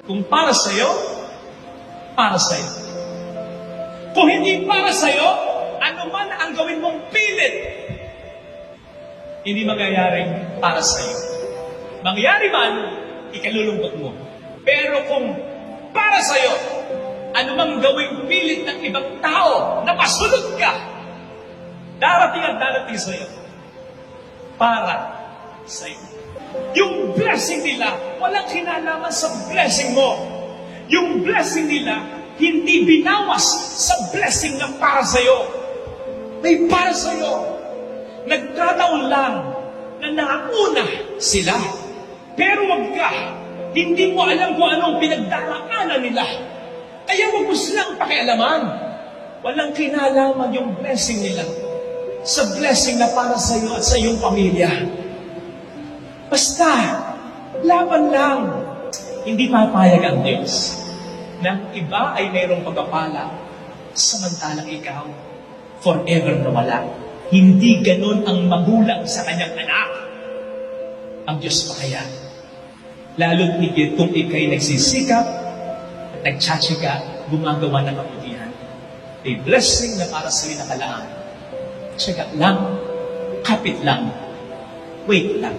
Kung para sa'yo, para sa'yo. Kung hindi para sa'yo, ano man ang gawin mong pilit, hindi mangyayaring para sa'yo. Mangyari man, ikalulungkot mo. Pero kung para sa'yo, ano mang gawing pilit ng ibang tao na masunod ka, darating at darating sa'yo. Para sa'yo. Yung blessing nila, walang kinalaman sa blessing mo. Yung blessing nila, hindi binawas sa blessing na para sa'yo. May para sa'yo. Nagkataon lang na nauna sila. Pero wag ka, hindi mo alam kung anong pinagdaraanan nila. Kaya wag mo silang pakialaman. Walang kinalaman yung blessing nila sa blessing na para sa iyo at sa iyong pamilya. Basta, laban lang. Hindi papayag ang Diyos na iba ay mayroong pagpapala samantalang ikaw forever na wala. Hindi ganun ang magulang sa kanyang anak. Ang Diyos pa kaya. Lalo't higit kung ikay nagsisikap at nagtsatsaga, gumagawa ng kabutihan. May blessing na para sa iyo nakalaan. Tsaga lang, kapit lang, wait lang.